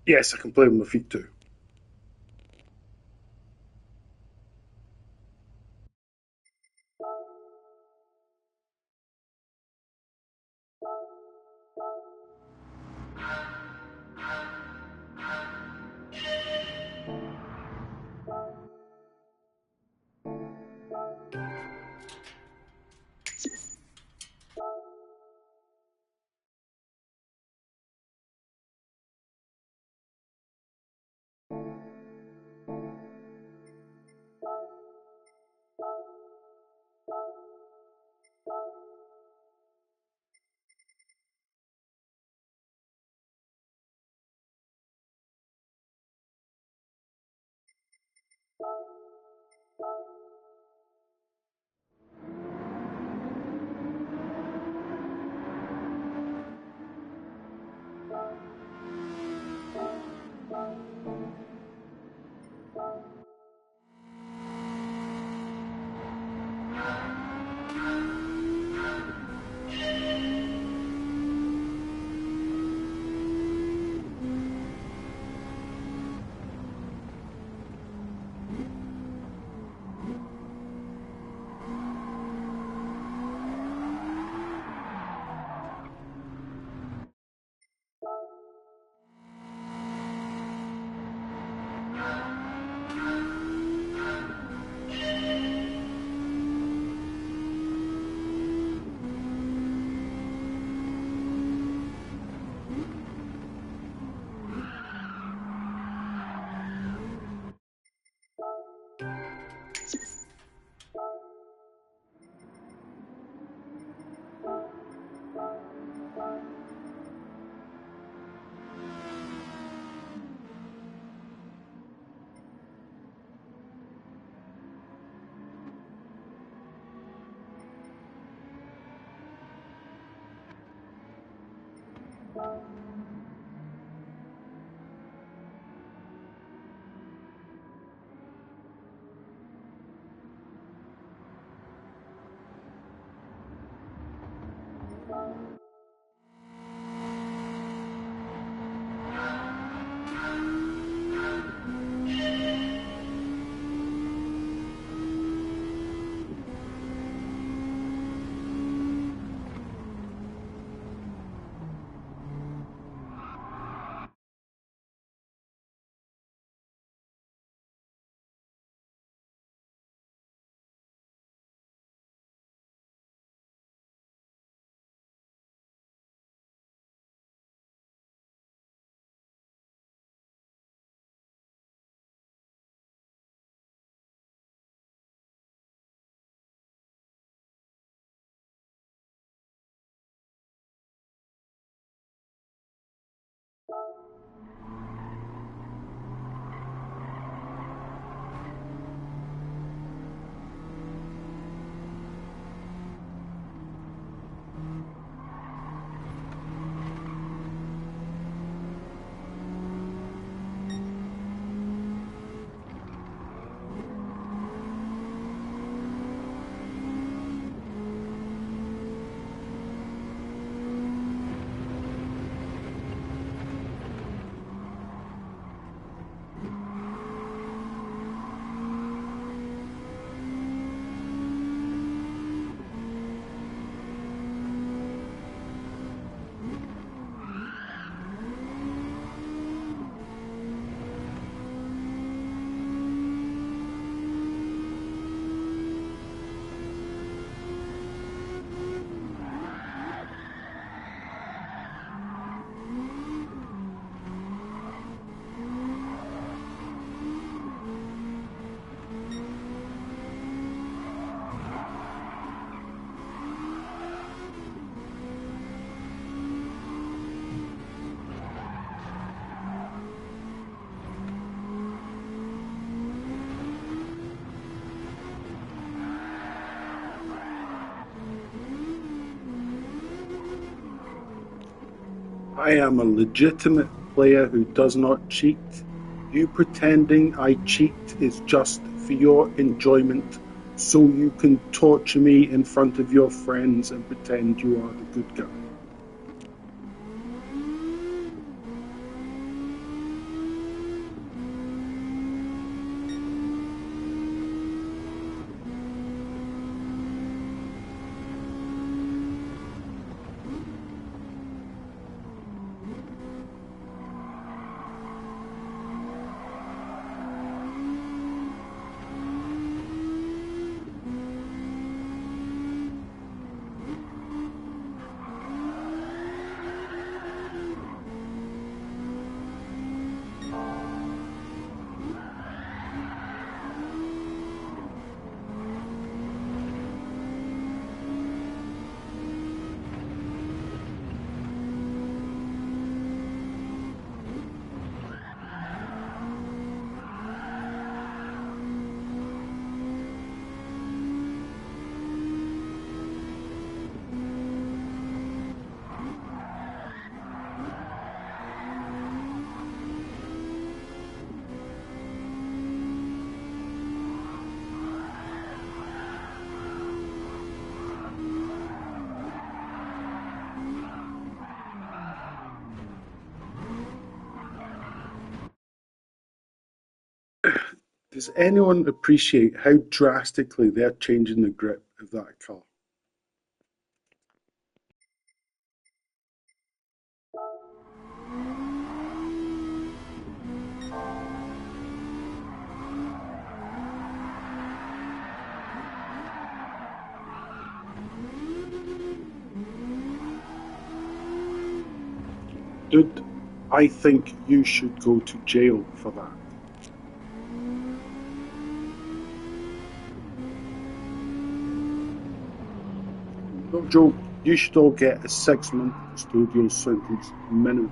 Yes, I can play with my feet too. I am a legitimate player who does not cheat. You pretending I cheat is just for your enjoyment, so you can torture me in front of your friends and pretend you are the good guy. Does anyone appreciate how drastically they're changing the grip of that car? Dude, I think you should go to jail for that. No joke, you should all get a 6 month custodial sentence minimum.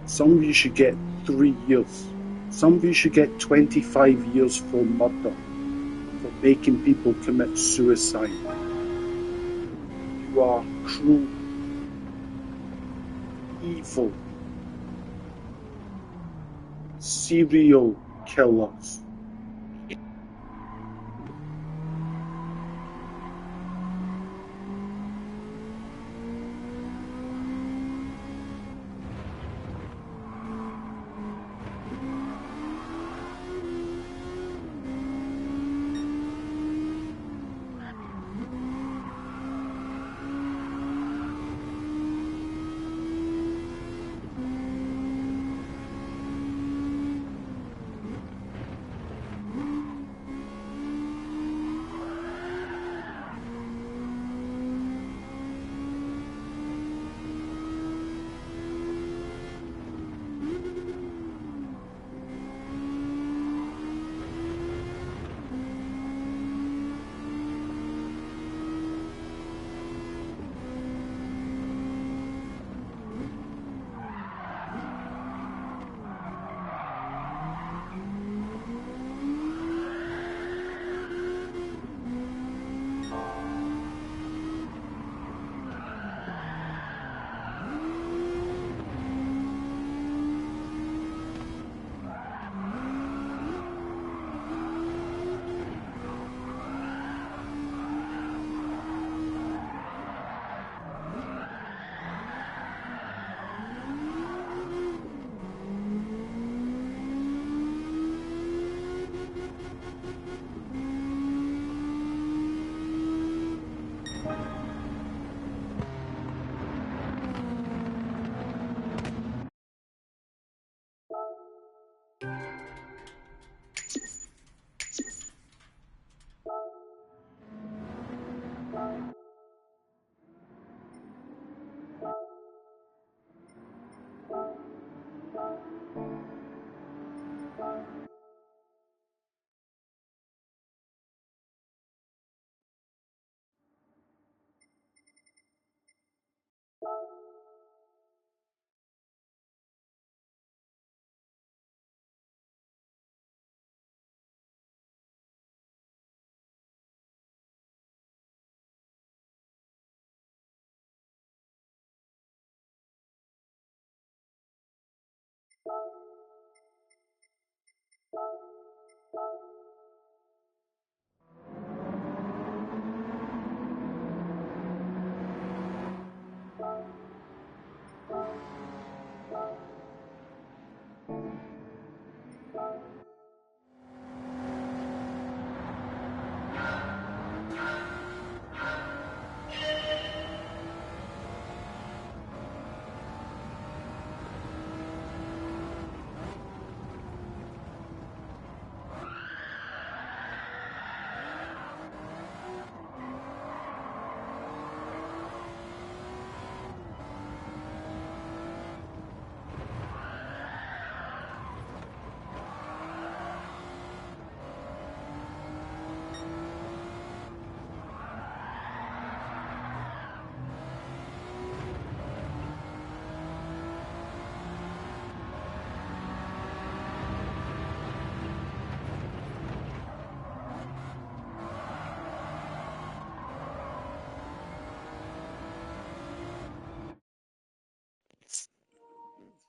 Some of you should get 3 years. Some of you should get 25 years for murder, for making people commit suicide. You are cruel, evil, serial killers.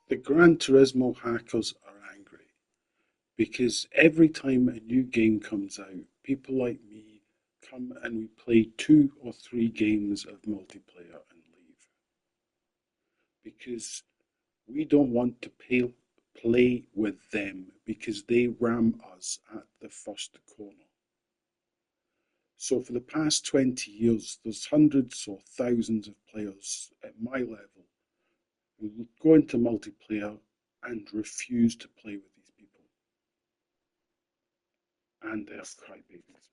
The Gran Turismo hackers are angry because every time a new game comes out, people like me come and we play 2 or 3 games of multiplayer and leave because we don't want to play with them because they ram us at the first corner. So for the past 20 years, there's hundreds or thousands of players at my level who go into multiplayer and refuse to play with these people. And they're crybabies.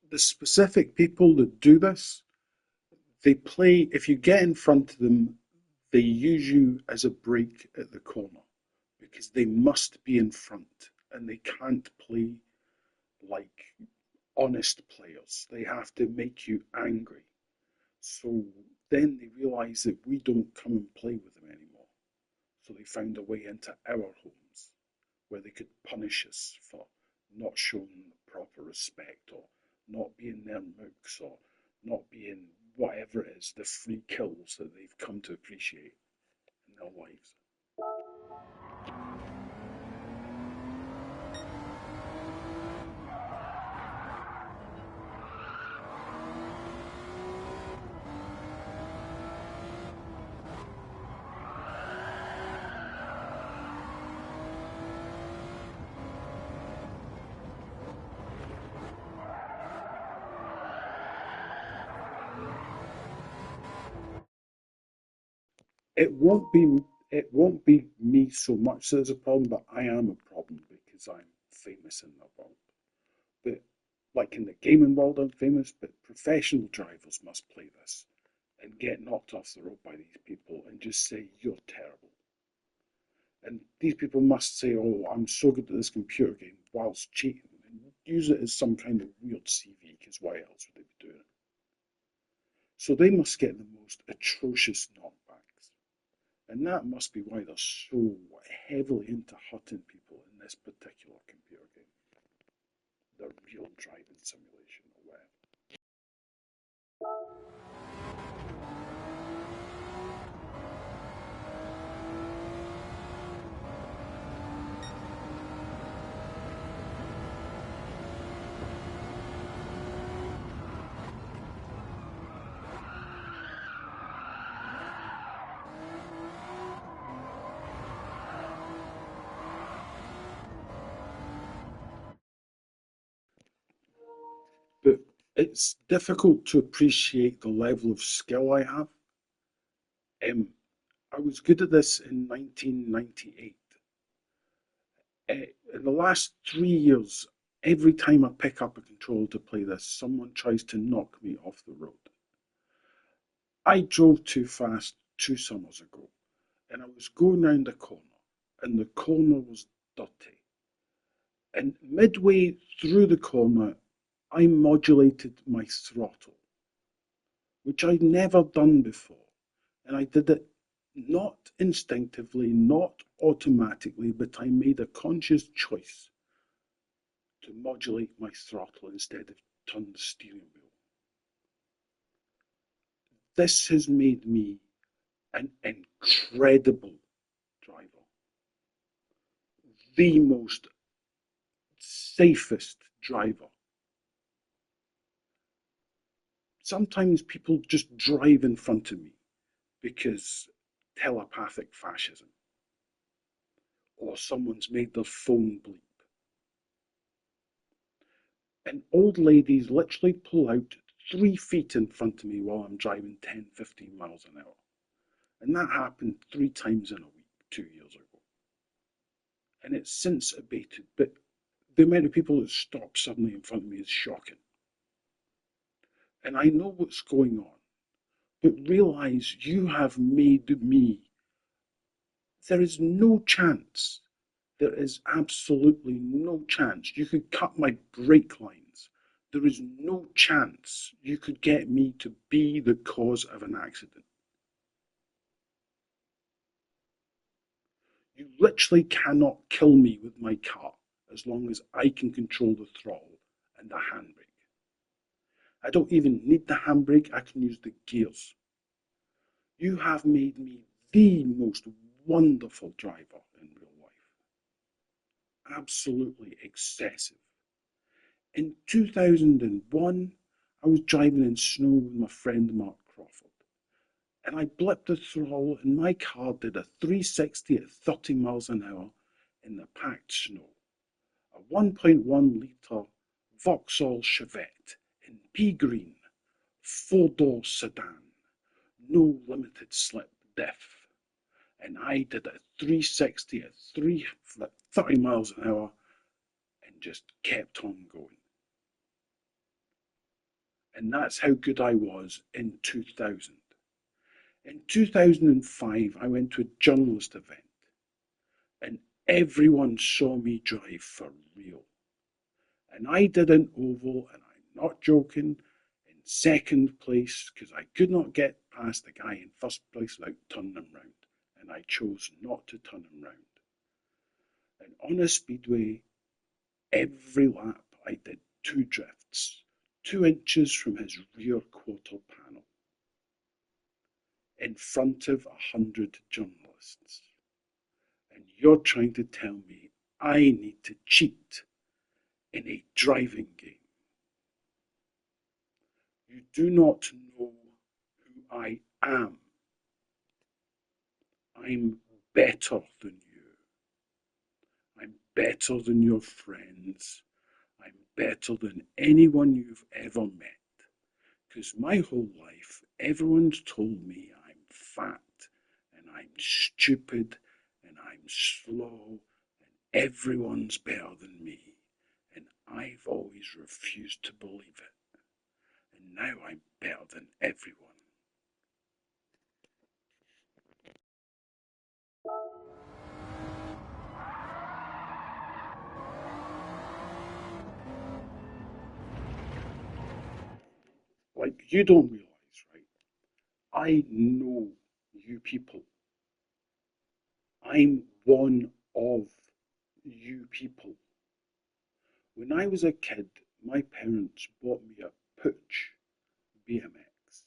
The specific people that do this, they play, if you get in front of them, they use you as a brake at the corner because they must be in front and they can't play like honest players. They have to make you angry. So then they realise that we don't come and play with them anymore. So they found a way into our homes where they could punish us for not showing proper respect or not being their mooks or not being whatever it is, the free kills that they've come to appreciate in their lives. It won't be it won't be me so much that there's a problem, but I am a problem because I'm famous in the world. But like in the gaming world, I'm famous, but professional drivers must play this and get knocked off the road by these people and just say, you're terrible. And these people must say, oh, I'm so good at this computer game whilst cheating and use it as some kind of weird CV because why else would they be doing it? So they must get the most atrocious knockbacks. And that must be why they're so heavily into hurting people in this particular computer game. The real driving simulation or whatever. But it's difficult to appreciate the level of skill I have. I was good at this in 1998. In the last 3 years, every time I pick up a controller to play this, someone tries to knock me off the road. I drove too fast 2 summers ago, and I was going round a corner, and the corner was dirty. And midway through the corner, I modulated my throttle, which I'd never done before. And I did it not instinctively, not automatically, but I made a conscious choice to modulate my throttle instead of turn the steering wheel. This has made me an incredible driver, the most safest driver. Sometimes people just drive in front of me because telepathic fascism or someone's made their phone bleep. And old ladies literally pull out 3 feet in front of me while I'm driving 10, 15 miles an hour. And that happened 3 times in a week 2 years ago. And it's since abated, but the amount of people that stop suddenly in front of me is shocking. And I know what's going on, but realize you have made me. There is no chance. There is absolutely no chance. You could cut my brake lines. There is no chance you could get me to be the cause of an accident. You literally cannot kill me with my car as long as I can control the throttle and the handbrake. I don't even need the handbrake, I can use the gears. You have made me the most wonderful driver in real life. Absolutely excessive. In 2001, I was driving in snow with my friend Mark Crawford, and I blipped the throttle and my car did a 360 at 30 miles an hour in the packed snow. A 1.1 litre Vauxhall Chevette in pea green, four-door sedan, no limited slip diff. And I did a 360 at 30 miles an hour and just kept on going. And that's how good I was in 2000. In 2005, I went to a journalist event and everyone saw me drive for real. And I did an oval, and I'm not joking, in second place because I could not get past the guy in first place without turning him round. And I chose not to turn him round. And on a speedway, every lap I did two drifts, 2 inches from his rear quarter panel, in front of 100 journalists. And you're trying to tell me I need to cheat in a driving game. You do not know who I am. I'm better than you. I'm better than your friends. I'm better than anyone you've ever met. Because my whole life, everyone's told me I'm fat and I'm stupid and I'm slow and everyone's better than me. And I've always refused to believe it. And now I'm better than everyone. Like, you don't realize, right? I know you people. I'm one of you people. When I was a kid, my parents bought me a Pooch BMX,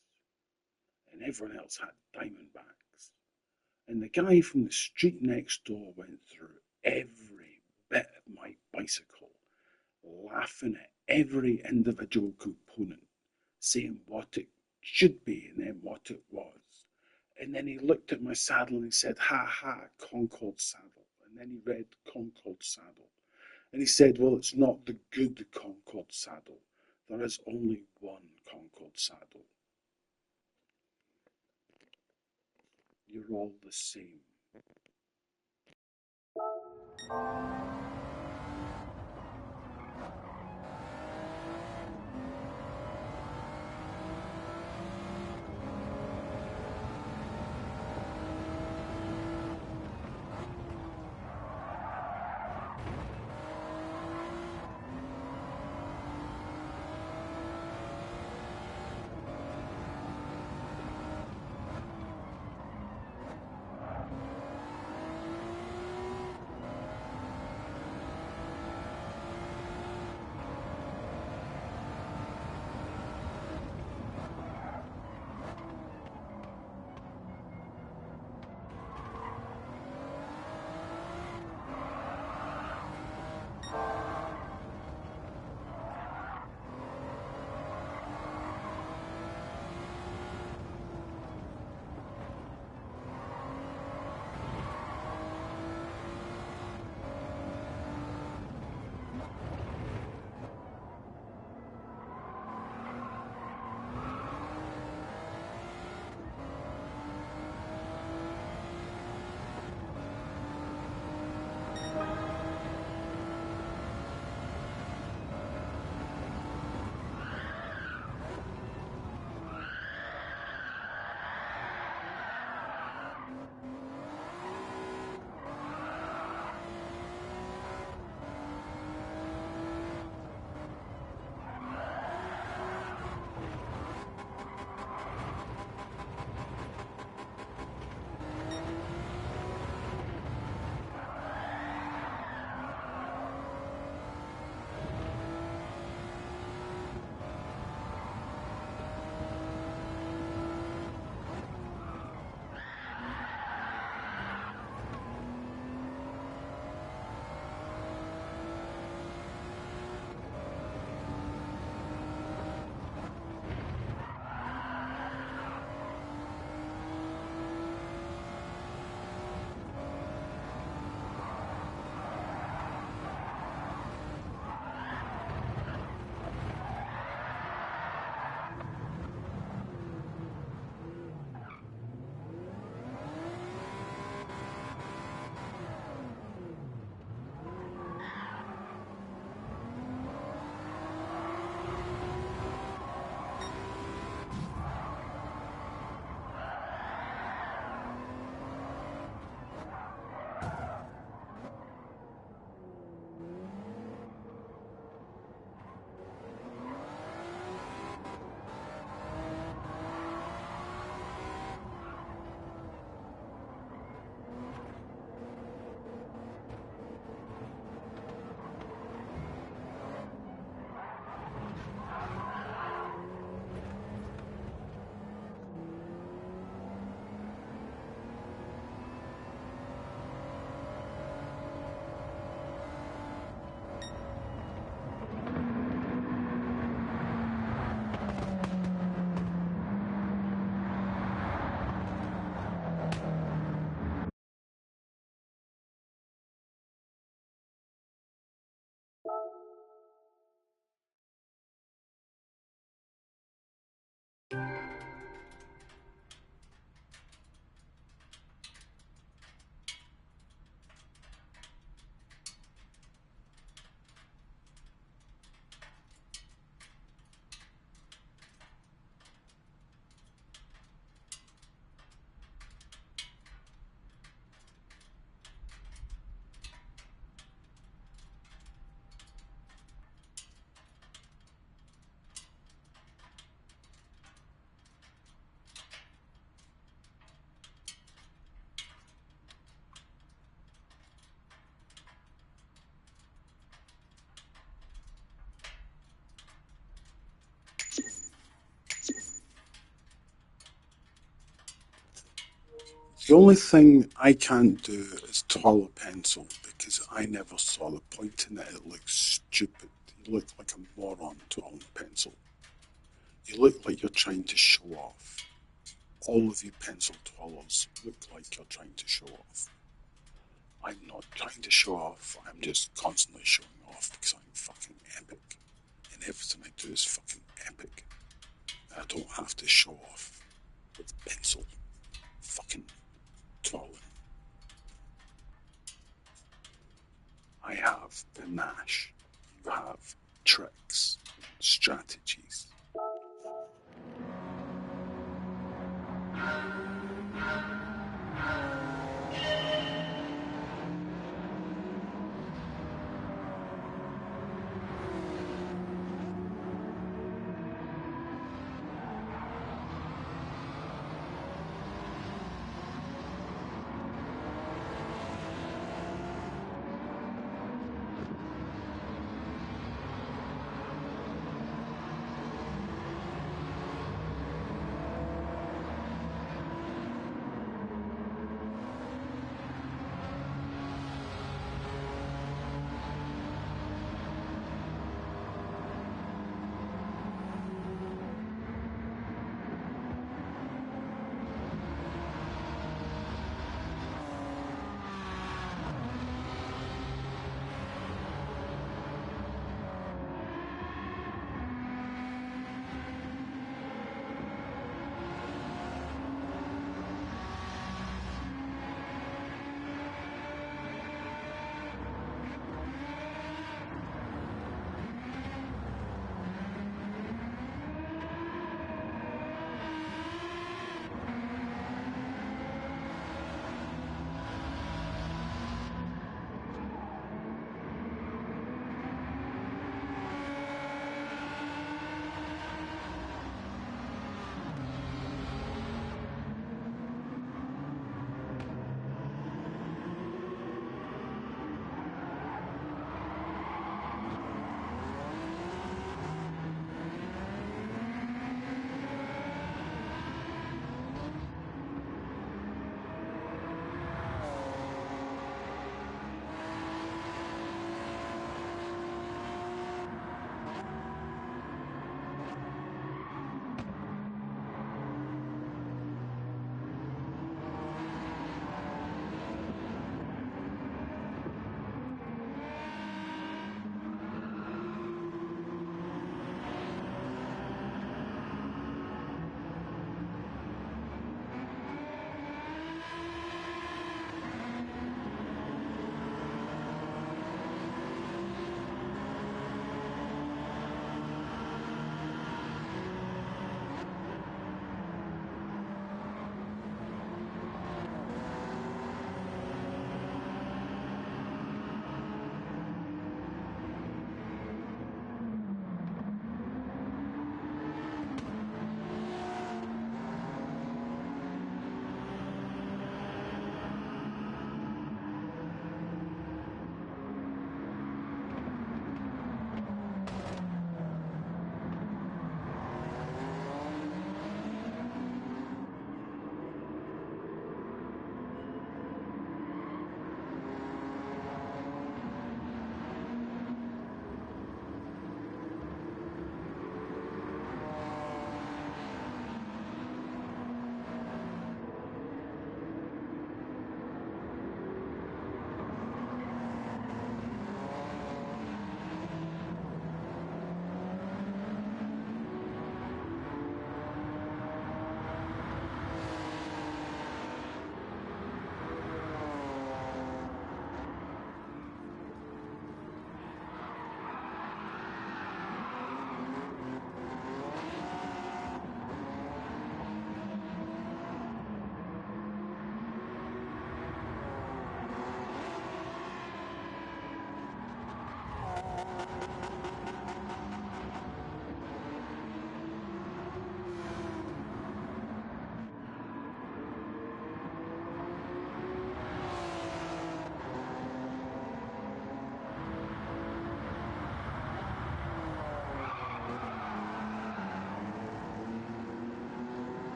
and everyone else had Diamondbacks. And the guy from the street next door went through every bit of my bicycle, laughing at every individual component, saying what it should be and then what it was. And then he looked at my saddle and he said, ha ha, Concord saddle. And then he read Concord saddle. And he said, well, it's not the good Concord saddle. There is only one Concord saddle. You're all the same. The only thing I can't do is twirl a pencil because I never saw the point in it. It looks stupid. You look like a moron twirling a pencil. You look like you're trying to show off. All of you pencil twirlers look like you're trying to show off. I'm not trying to show off, I'm just constantly showing off because I'm fucking epic. And everything I do is fucking epic. And I don't have to show off with pencil fucking twirling. I have panache. You have tricks, strategies.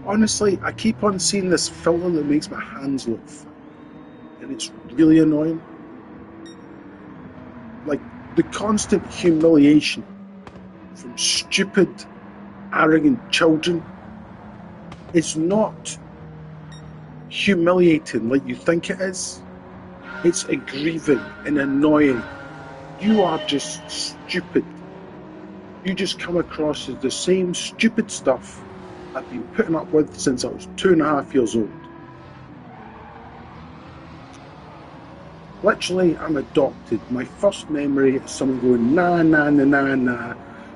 Honestly, I keep on seeing this filter that makes my hands look fat, and it's really annoying. Like, the constant humiliation from stupid, arrogant children is not humiliating like you think it is. It's aggrieving and annoying. You are just stupid. You just come across as the same stupid stuff I've been putting up with since I was 2.5 years old. Literally, I'm adopted. My first memory is someone going, nah, nah, nah, nah, nah.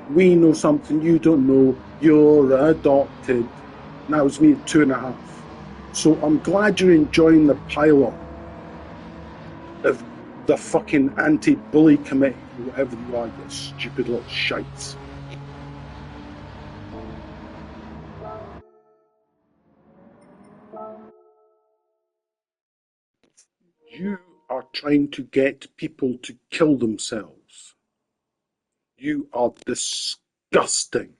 We know something you don't know. You're adopted. And that was me at 2.5. So I'm glad you're enjoying the pilot of the fucking anti-bully committee, whatever you are, you stupid little shites. You are trying to get people to kill themselves. You are disgusting.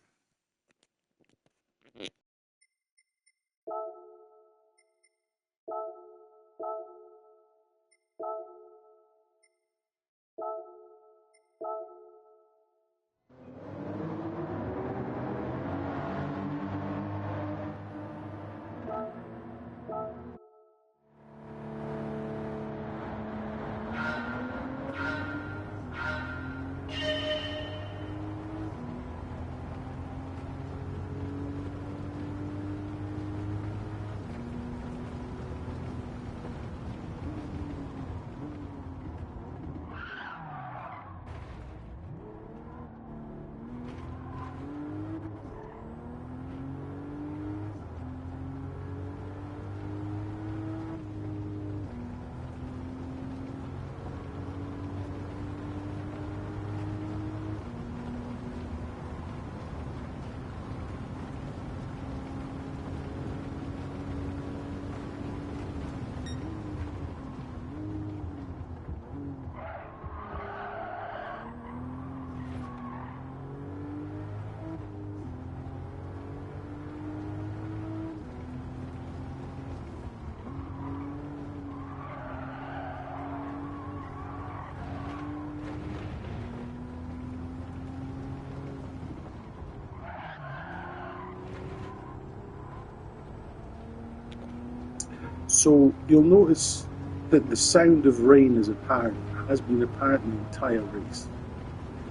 So you'll notice that the sound of rain is apparent, has been apparent the entire race.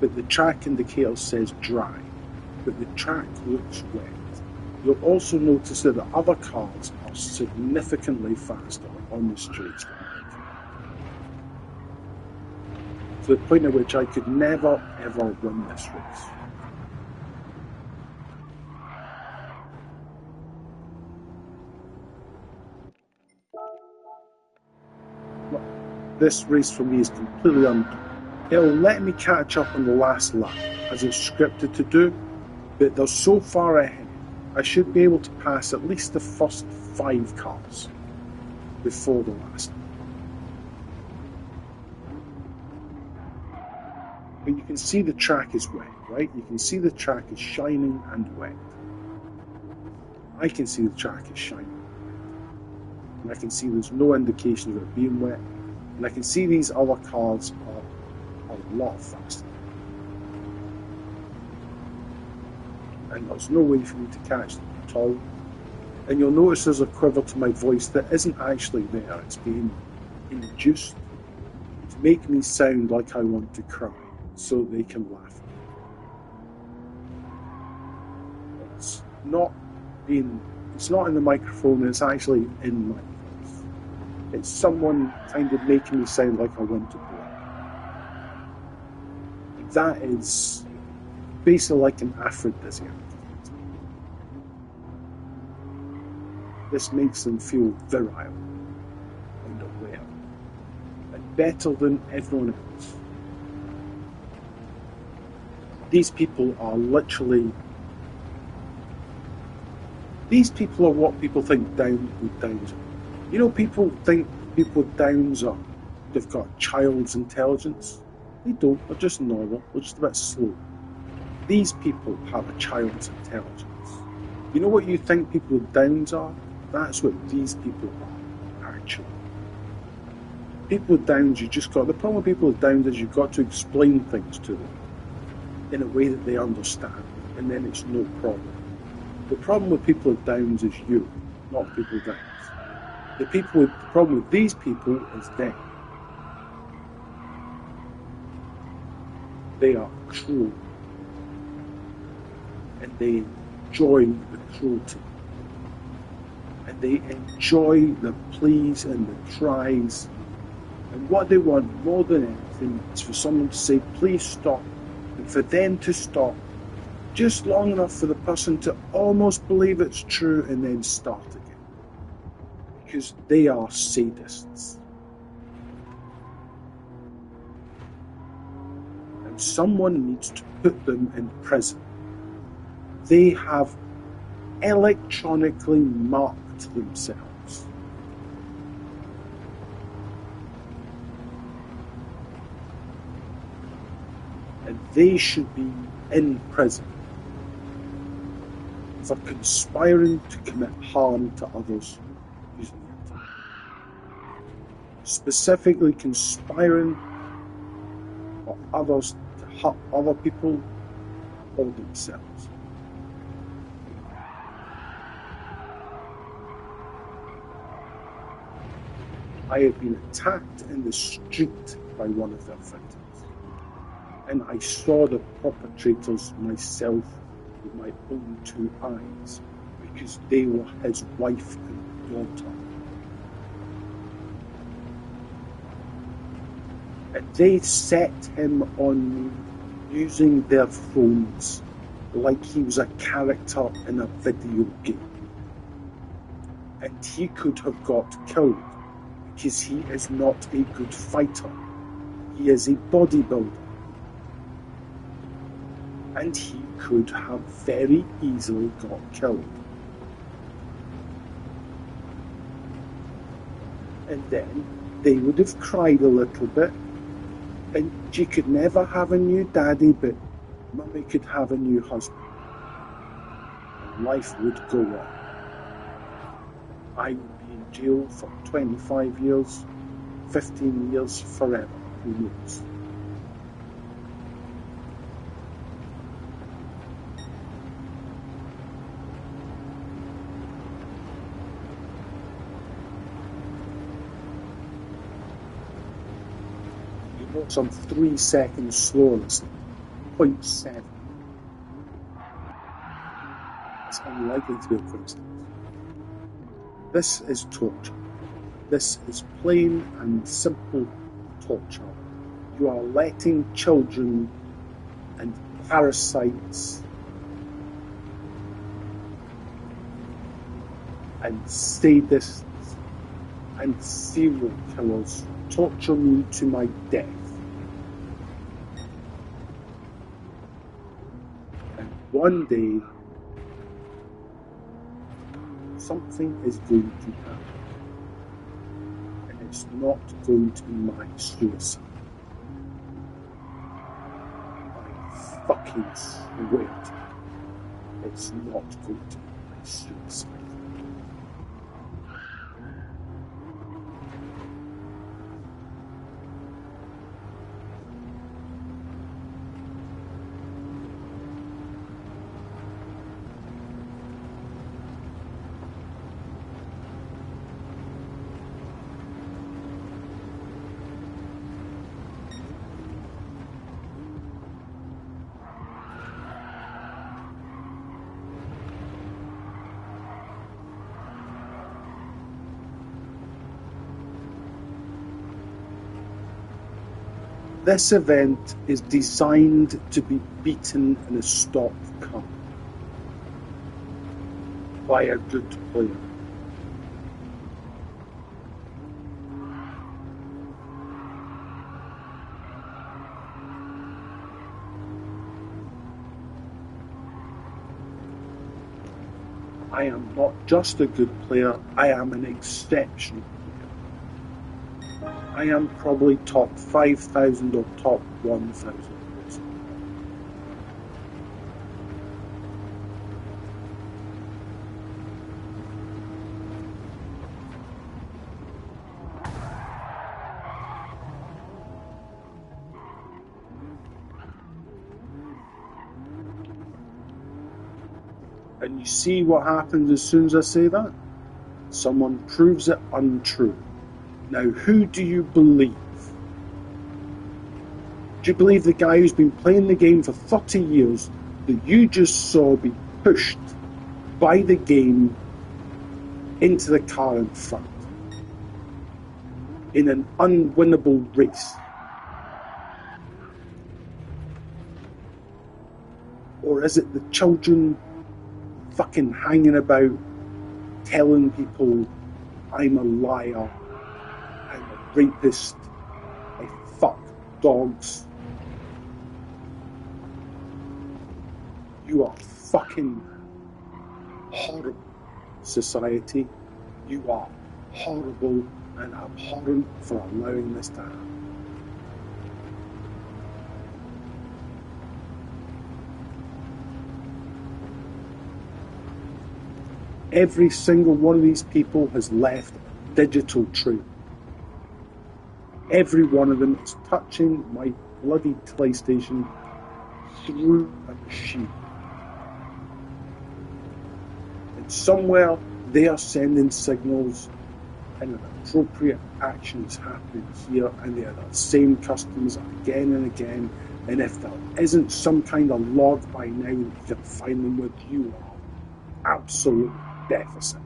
But the track indicator says dry, but the track looks wet. You'll also notice that the other cars are significantly faster on the straights than I can. To the point at which I could never ever win this race. This race for me is completely undone. It'll let me catch up on the last lap, as it's scripted to do, but they're so far ahead, I should be able to pass at least the first 5 cars before the last. But you can see the track is wet, right? You can see the track is shining and wet. I can see the track is shining. And I can see there's no indication of it being wet. And I can see these other cars are a lot faster. And there's no way for me to catch them at all. And you'll notice there's a quiver to my voice that isn't actually there. It's being induced to make me sound like I want to cry so they can laugh. It's not in the microphone, it's actually in my voice. It's someone kind of making me sound like I want to blow. That is basically like an aphrodisiac. This makes them feel virile and aware, and better than everyone else. These people are what people think downs are. You know, people think people with downs are, they've got a child's intelligence. They don't, they're just normal, they're just a bit slow. These people have a child's intelligence. You know what you think people with downs are? That's what these people are, actually. People with downs, the problem with people with downs is you've got to explain things to them in a way that they understand, and then it's no problem. The problem with people with downs is you, not people with downs. The problem with these people is them. They are cruel, and they enjoy the cruelty, and they enjoy the pleas and the tries, and what they want more than anything is for someone to say, please stop, and for them to stop just long enough for the person to almost believe it's true and then start again, because they are sadists. And someone needs to put them in prison. They have electronically marked themselves. And they should be in prison for conspiring to commit harm to others using the internet. Specifically conspiring for others to hurt other people or themselves. I have been attacked in the street by one of their victims, and I saw the perpetrators myself with my own two eyes, because they were his wife and daughter. And they set him on me using their phones like he was a character in a video game. And he could have got killed because he is not a good fighter. He is a bodybuilder. And he could have very easily got killed. And then they would have cried a little bit, and she could never have a new daddy, but Mummy could have a new husband. And life would go on. I would be in jail for 25 years, 15 years, forever. Who knows? I'm 3 seconds slower than 0.7. It's unlikely to be a coincidence. This is torture. This is plain and simple torture. You are letting children and parasites and sadists and serial killers torture me to my death. One day, something is going to happen, and it's not going to be my suicide. I fucking swear to you, it's not going to be my suicide. This event is designed to be beaten in a stop car by a good player. I am not just a good player, I am an exceptional player. I am probably top 5,000 or top 1,000. And you see what happens as soon as I say that? Someone proves it untrue. Now, who do you believe? Do you believe the guy who's been playing the game for 30 years that you just saw be pushed by the game into the car in front in an unwinnable race? Or is it the children fucking hanging about telling people I'm a liar, I'm a rapist, I fuck dogs? You are fucking horrible, society. You are horrible and abhorrent for allowing this to happen. Every single one of these people has left a digital trail. Every one of them is touching my bloody PlayStation through a machine. And somewhere they are sending signals and an appropriate action is happening here, and they are the same customers again and again. And if there isn't some kind of log by now that you can find them with, you are absolute deficit.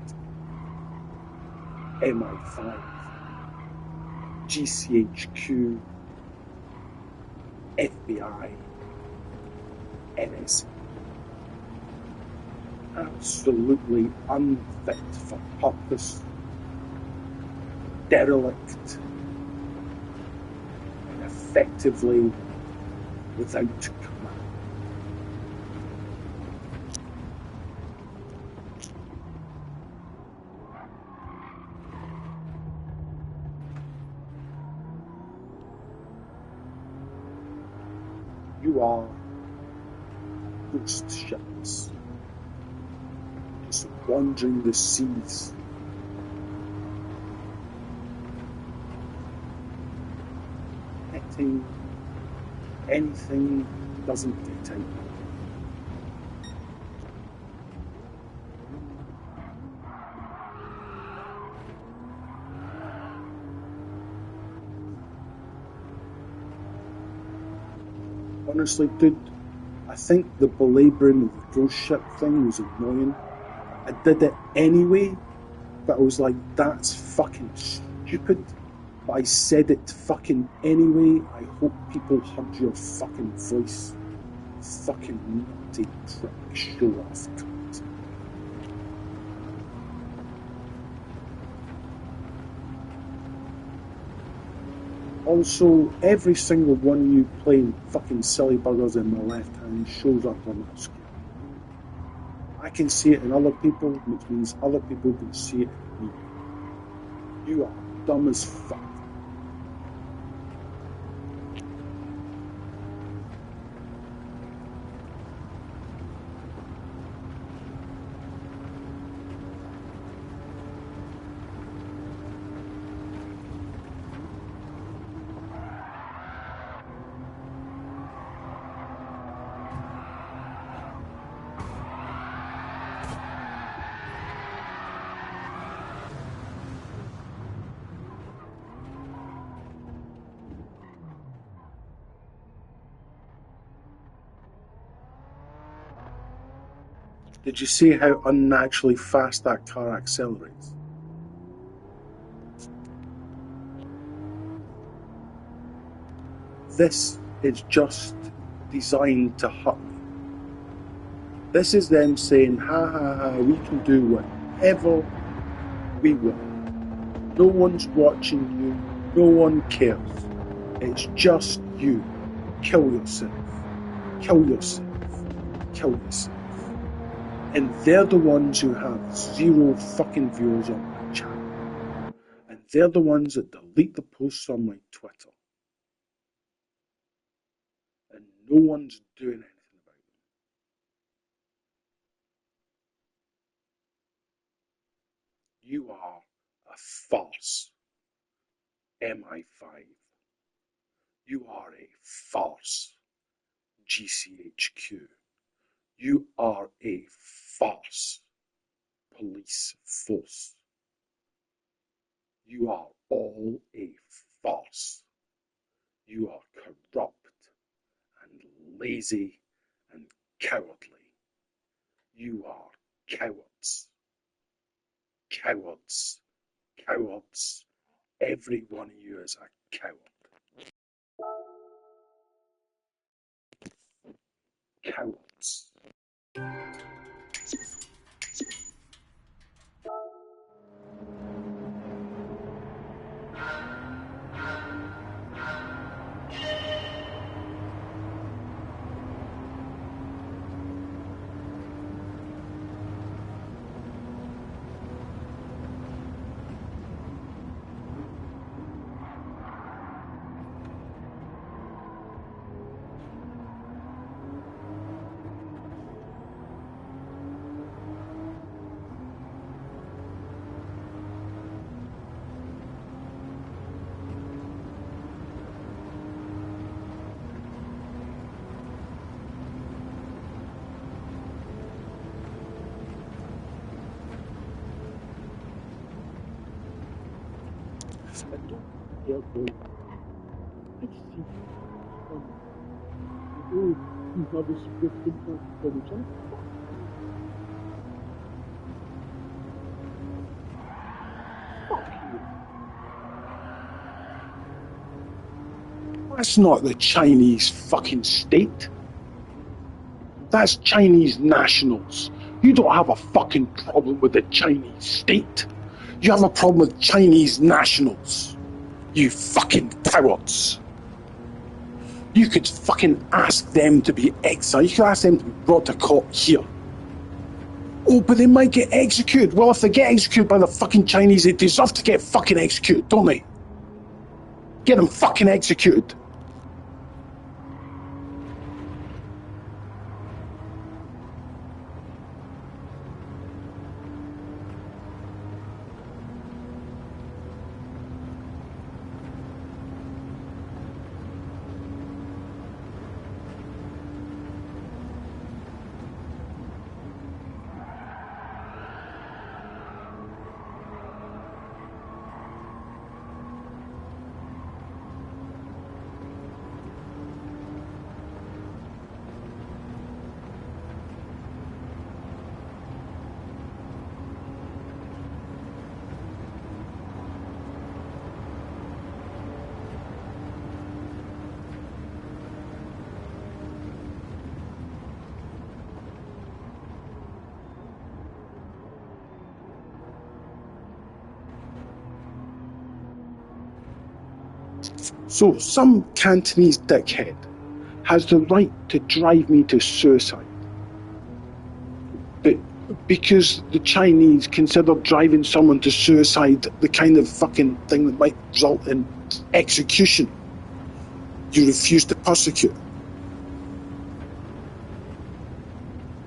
MI5, GCHQ, FBI, NSA. Absolutely unfit for purpose, derelict, and effectively without command. You are ghost ships, just wandering the seas. Hitting anything doesn't get out. Honestly, dude, I think the belaboring of the ghost ship thing was annoying. I did it anyway, but I was like, that's fucking stupid. But I said it fucking anyway. I hope people heard your fucking voice. Fucking nutty prick, show off cunt. Also, every single one of you playing fucking silly buggers in my left hand shows up on that screen. I can see it in other people, which means other people can see it in me. You are dumb as fuck. Did you see how unnaturally fast that car accelerates? This is just designed to hurt me. This is them saying, ha ha ha, we can do whatever we want. No one's watching you, no one cares. It's just you. Kill yourself. Kill yourself. Kill yourself. And they're the ones who have 0 fucking viewers on my channel. And they're the ones that delete the posts on my Twitter. And no one's doing anything about them. You are a farce, MI5. You are a farce, GCHQ. You are a farce, police force. You are all a farce. You are corrupt and lazy and cowardly. You are cowards. Cowards. Cowards. Every one of you is a coward. Cowards. I don't care about I see another significant village. Fuck you. That's not the Chinese fucking state. That's Chinese nationals. You don't have a fucking problem with the Chinese state. You have a problem with Chinese nationals. You fucking cowards. You could fucking ask them to be exiled. You could ask them to be brought to court here. Oh, but they might get executed. Well, if they get executed by the fucking Chinese, they deserve to get fucking executed, don't they? Get them fucking executed. So some Cantonese dickhead has the right to drive me to suicide. But because the Chinese consider driving someone to suicide the kind of fucking thing that might result in execution, you refuse to persecute.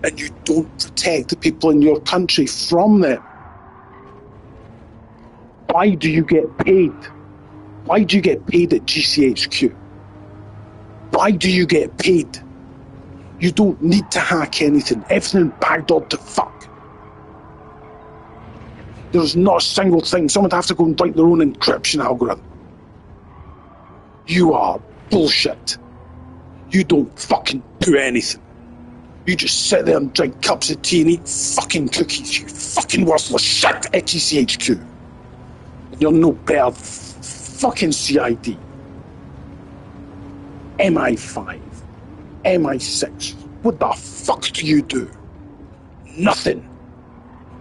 And you don't protect the people in your country from them. Why do you get paid? Why do you get paid at GCHQ? Why do you get paid? You don't need to hack anything. Everything backdoored to fuck. There's not a single thing. Someone would have to go and write their own encryption algorithm. You are bullshit. You don't fucking do anything. You just sit there and drink cups of tea and eat fucking cookies. You fucking worthless shit at GCHQ. And you're no better fucking CID. MI5. MI6. What the fuck do you do? Nothing.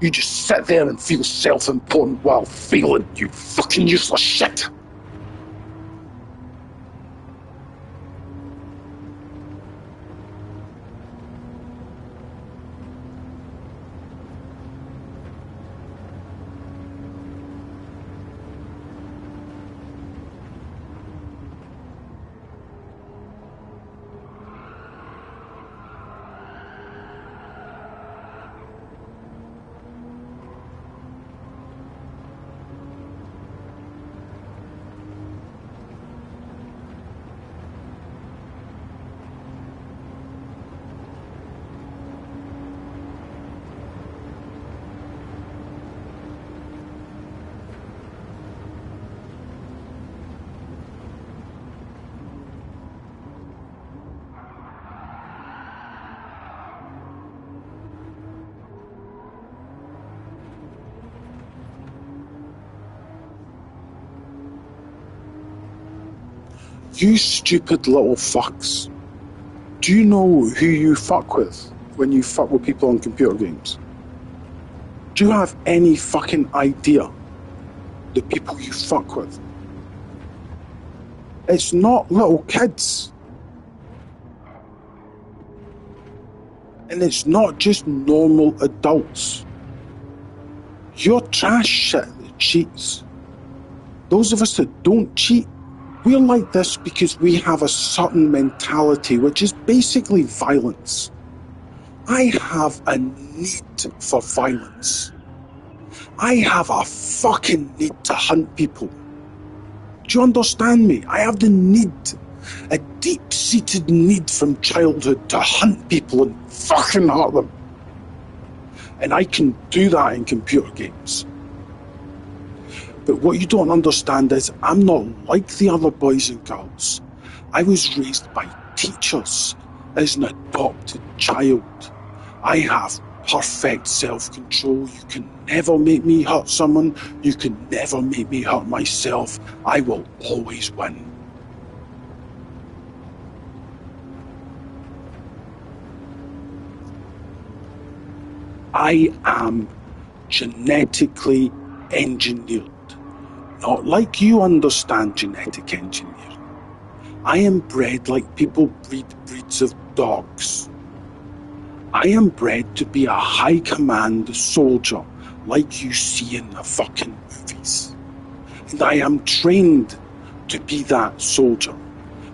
You just sit there and feel self-important while failing, you fucking useless shit. You stupid little fucks. Do you know who you fuck with when you fuck with people on computer games? Do you have any fucking idea the people you fuck with? It's not little kids. And it's not just normal adults. You're trash shit that cheats. Those of us that don't cheat, we're like this because we have a certain mentality, which is basically violence. I have a need for violence. I have a fucking need to hunt people. Do you understand me? I have the need, a deep-seated need from childhood to hunt people and fucking hurt them. And I can do that in computer games. But what you don't understand is I'm not like the other boys and girls. I was raised by teachers as an adopted child. I have perfect self-control. You can never make me hurt someone. You can never make me hurt myself. I will always win. I am genetically engineered. Not like you understand genetic engineering. I am bred like people breed breeds of dogs. I am bred to be a high command soldier like you see in the fucking movies. And I am trained to be that soldier.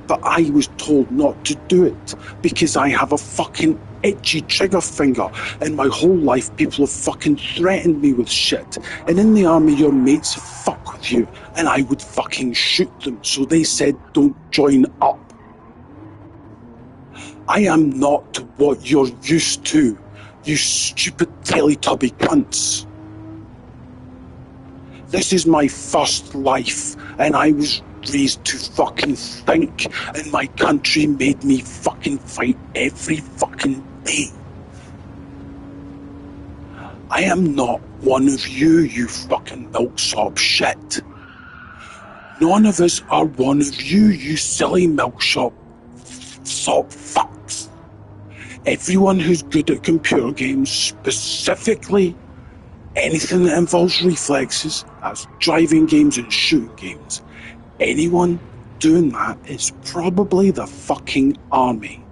But I was told not to do it because I have a fucking itchy trigger finger, and my whole life people have fucking threatened me with shit. And in the army your mates fuck with you and I would fucking shoot them, so they said don't join up. I am not what you're used to, you stupid Teletubby cunts. This is my first life, and I was raised to fucking think, and my country made me fucking fight every fucking day. I am not one of you, you fucking milksop shit. None of us are one of you, you silly milksop fucks. Everyone who's good at computer games, specifically anything that involves reflexes, that's driving games and shooting games, anyone doing that is probably the fucking army.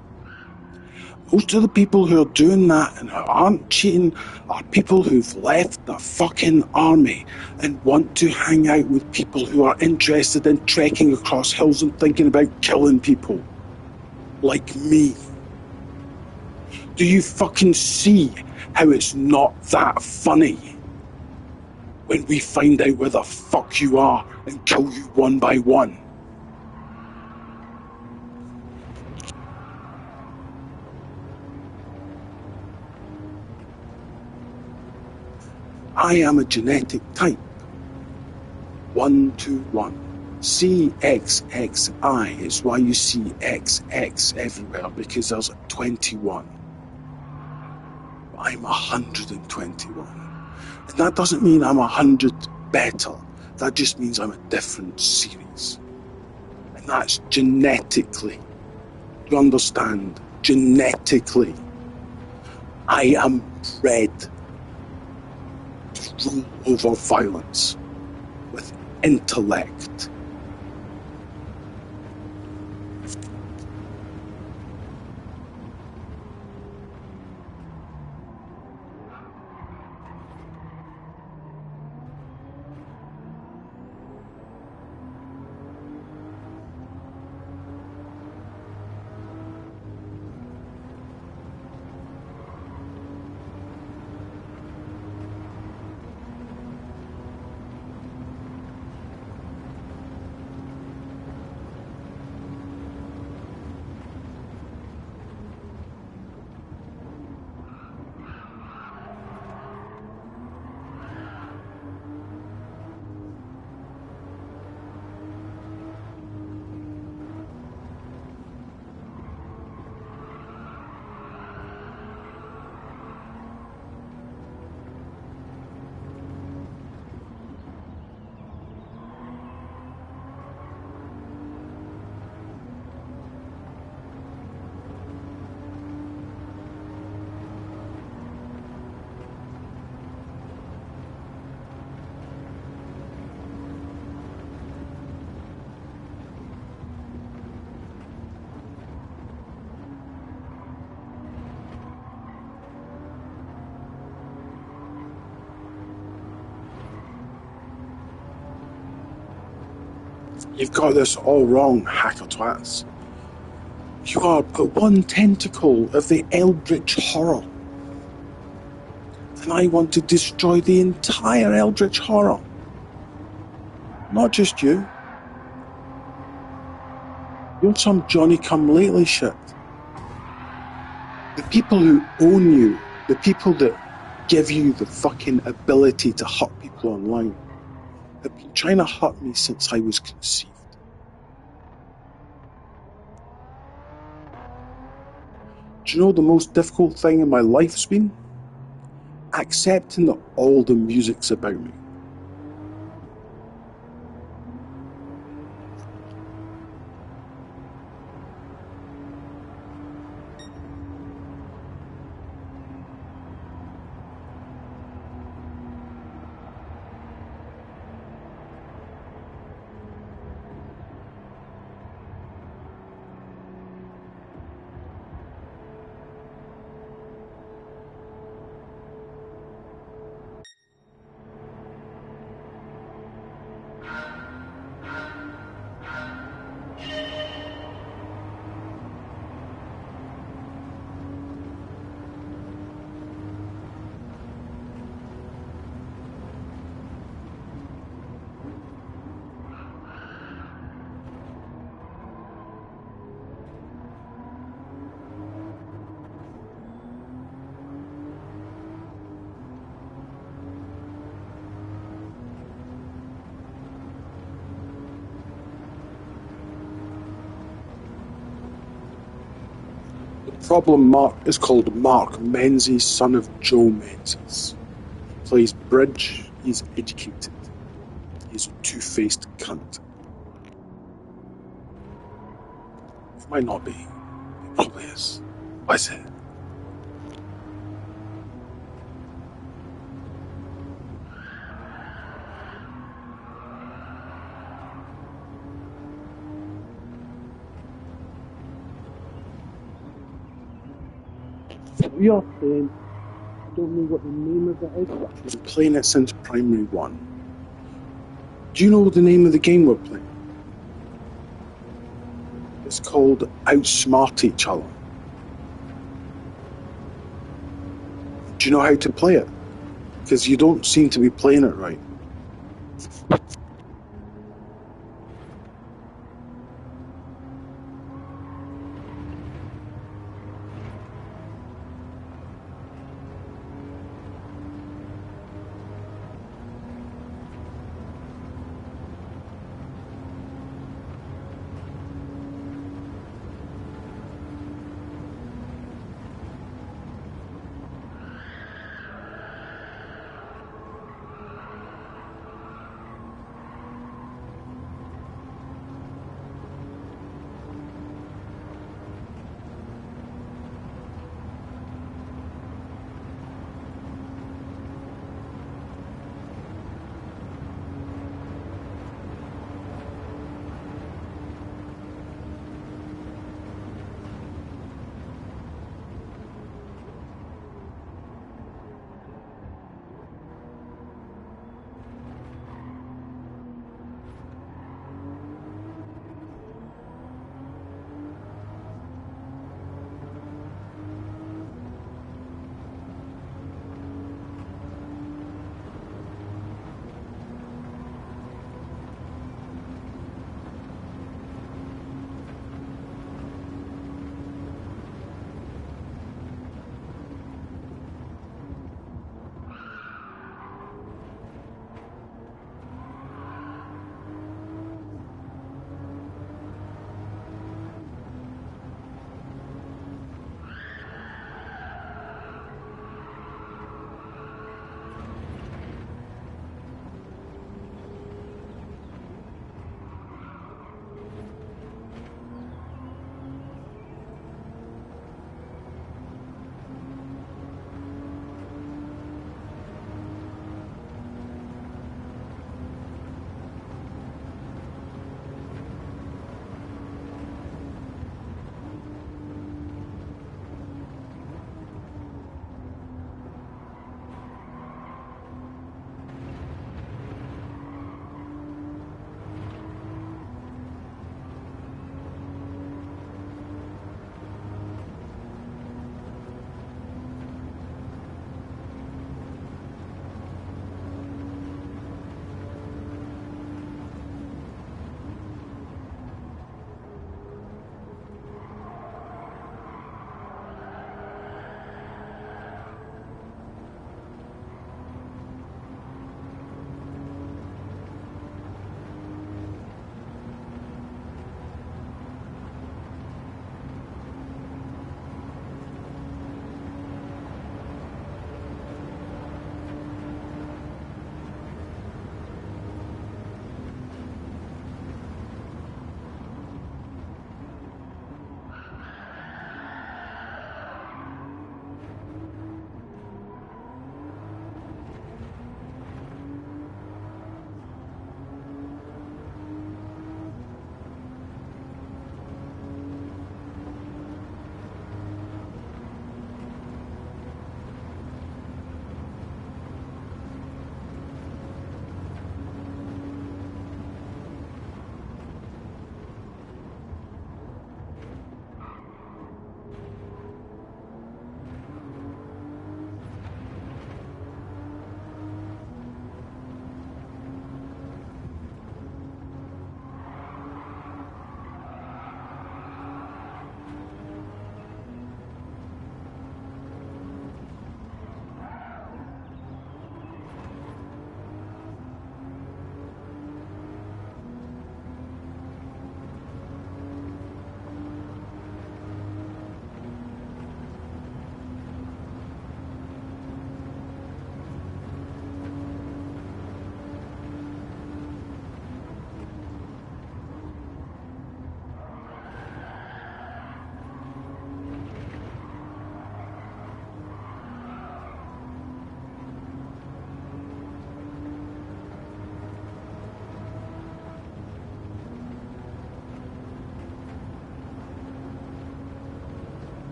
Most of the people who are doing that and who aren't cheating are people who've left the fucking army and want to hang out with people who are interested in trekking across hills and thinking about killing people. Like me. Do you fucking see how it's not that funny when we find out where the fuck you are and kill you one by one? I am a genetic type. 121. CXXI is why you see XX everywhere, because there's 21. I'm 121. And that doesn't mean I'm 100 better. That just means I'm a different series. And that's genetically. You understand? Genetically. I am bred to rule over violence with intellect. You've got this all wrong, hacker twats. You are but one tentacle of the eldritch horror. And I want to destroy the entire eldritch horror. Not just you. You're some Johnny-come-lately shit. The people who own you, the people that give you the fucking ability to hurt people online, have been trying to hurt me since I was conceived. Do you know the most difficult thing in my life's been? Accepting that all the music's about me. The problem Mark is called Mark Menzies, son of Joe Menzies. He plays bridge, he's educated. He's a two-faced cunt. It might not be. It probably is. What is it? We are playing. I don't know what the name of it is. I've been playing it since Primary 1. Do you know the name of the game we're playing? It's called Outsmart Each Other. Do you know how to play it? Because you don't seem to be playing it right.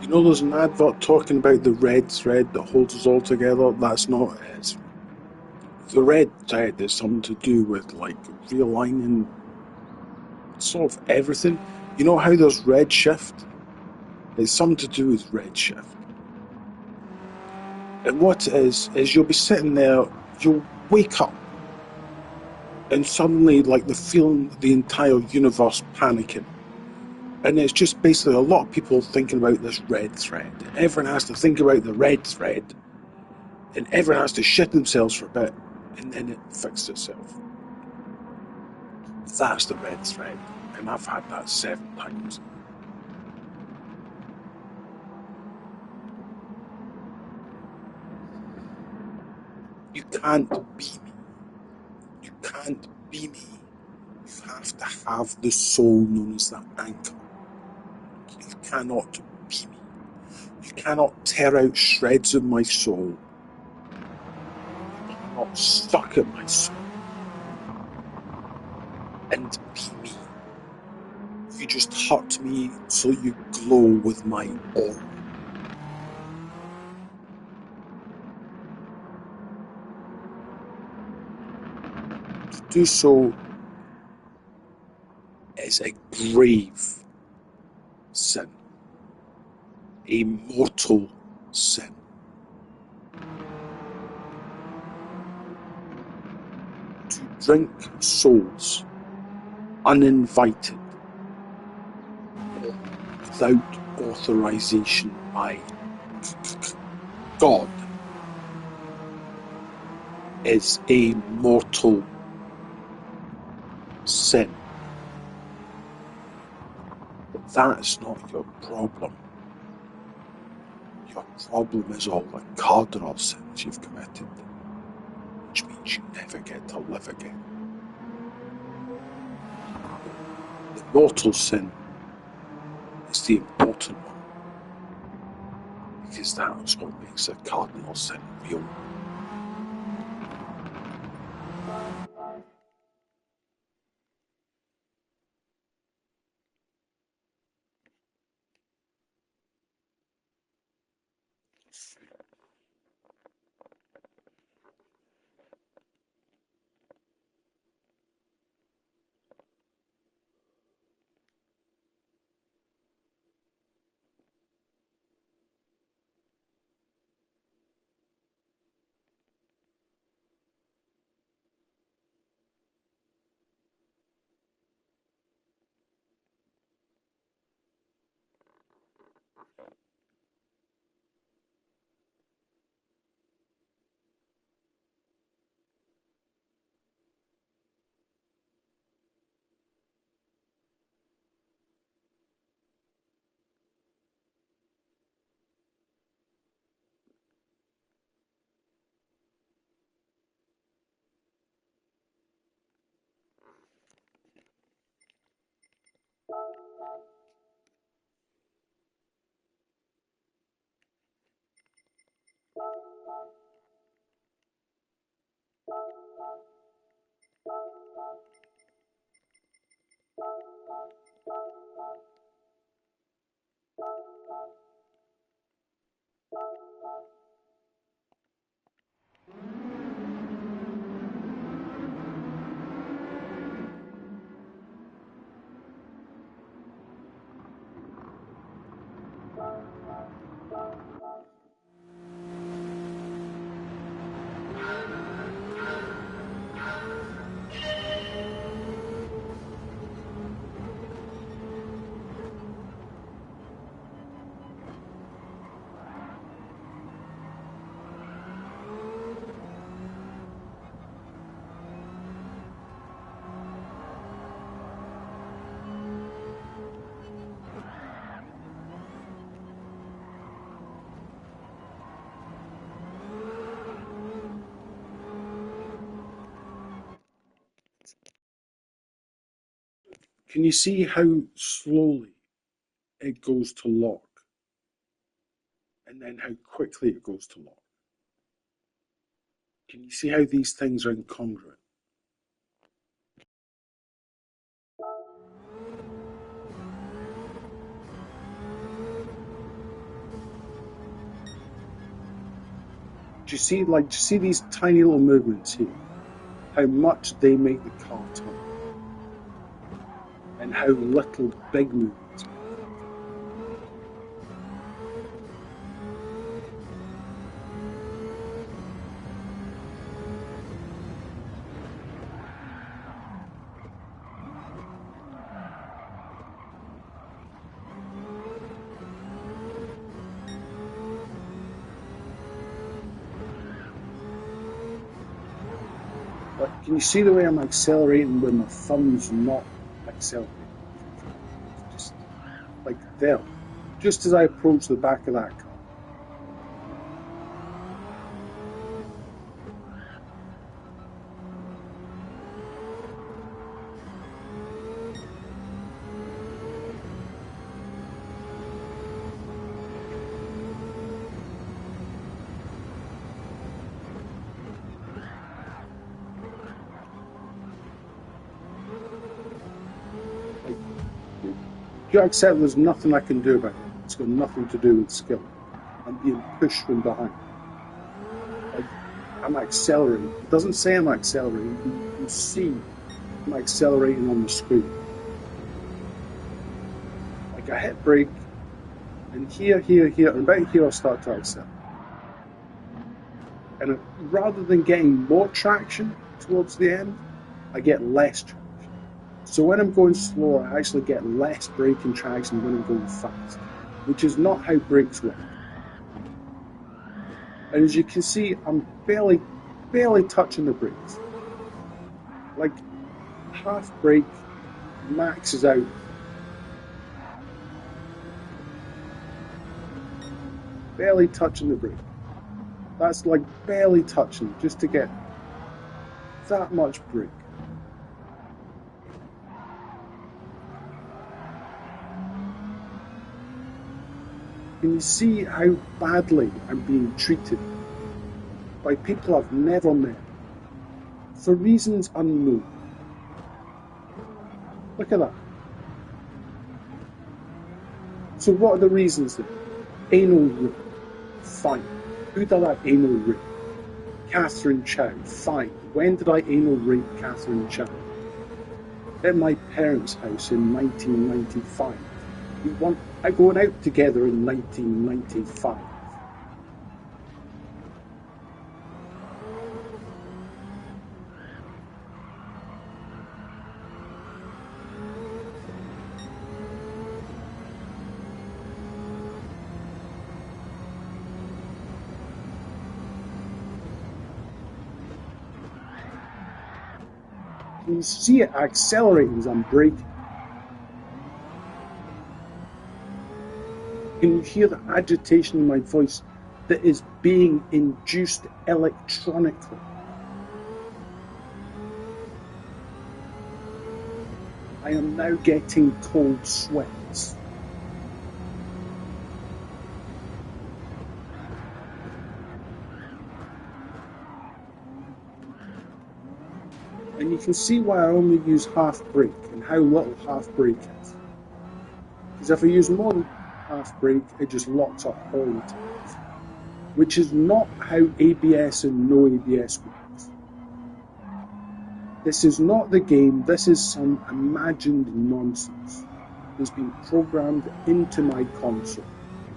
You know, there's an advert talking about the red thread that holds us all together. That's not it. The red thread is something to do with like realigning sort of everything. You know how there's redshift? It's something to do with redshift. And what it is you'll be sitting there, you'll wake up, and suddenly, like, the feeling the entire universe panicking. And it's just basically a lot of people thinking about this red thread. Everyone has to think about the red thread, and everyone has to shit themselves for a bit, and then it fixes itself. That's the red thread, and I've had that 7 times. You can't be me. You can't be me. You have to have the soul known as the anchor. You cannot be me. You cannot tear out shreds of my soul. You cannot suck at my soul and be me. You just hurt me so you glow with my aura. To do so is a grave sin, a mortal sin. To drink souls uninvited or without authorization by God is a mortal sin. But that's not your problem. Your problem is all the cardinal sins you've committed, which means you never get to live again. The mortal sin is the important one, because that's what makes a cardinal sin real. Can you see how slowly it goes to lock, and then how quickly it goes to lock? Can you see how these things are incongruent? Do you see these tiny little movements here? How much they make the car turn. and how little big movements make. But can you see the way I'm accelerating when my thumb's not accelerating? Just like there, just as I approach the back of that car. Like, you accept there's nothing I can do about it. It's got nothing to do with skill. I'm being pushed from behind. Like, I'm accelerating. It doesn't say I'm accelerating. You can see I'm accelerating on the screen. Like, I hit brake, and here, and about here I'll start to accelerate. And rather than getting more traction towards the end, I get less traction. So when I'm going slower, I actually get less braking traction than when I'm going fast, which is not how brakes work. And as you can see, I'm barely touching the brakes. Like, half brake maxes out. Barely touching the brake. That's like barely touching, just to get that much brake. Can you see how badly I'm being treated by people I've never met for reasons unknown? Look at that. So what are the reasons then? Anal rape. Fine. Who did I anal rape? Catherine Chow. Fine. When did I anal rape Catherine Chow? At my parents' house in 1995. We were going out together in 1995. You see it accelerating as I'm braking. Can you hear the agitation in my voice that is being induced electronically? I am now getting cold sweats. And you can see why I only use half brake and how little half brake is. Because if I use more than half brake, it just locks up all the time. Which is not how ABS and no ABS works. This is not the game, this is some imagined nonsense that's been programmed into my console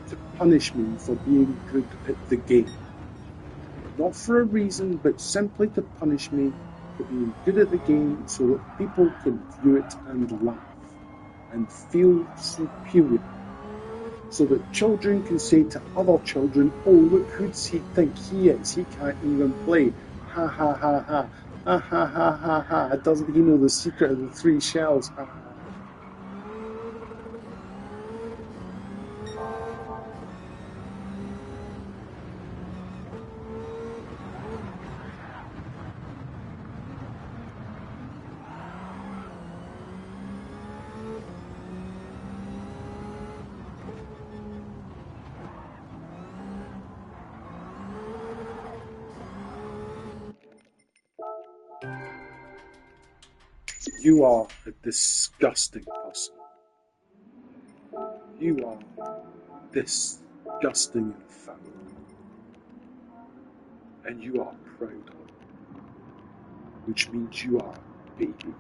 to punish me for being good at the game. Not for a reason, but simply to punish me for being good at the game so that people can view it and laugh and feel superior. So that children can say to other children, oh, look who does he think he is? He can't even play. Ha ha ha ha. Ha ha ha ha ha. Doesn't he know the secret of the 3 shells? Ha ha. You are a disgusting person. You are disgusting and foul. And you are proud of it, which means you are a baby.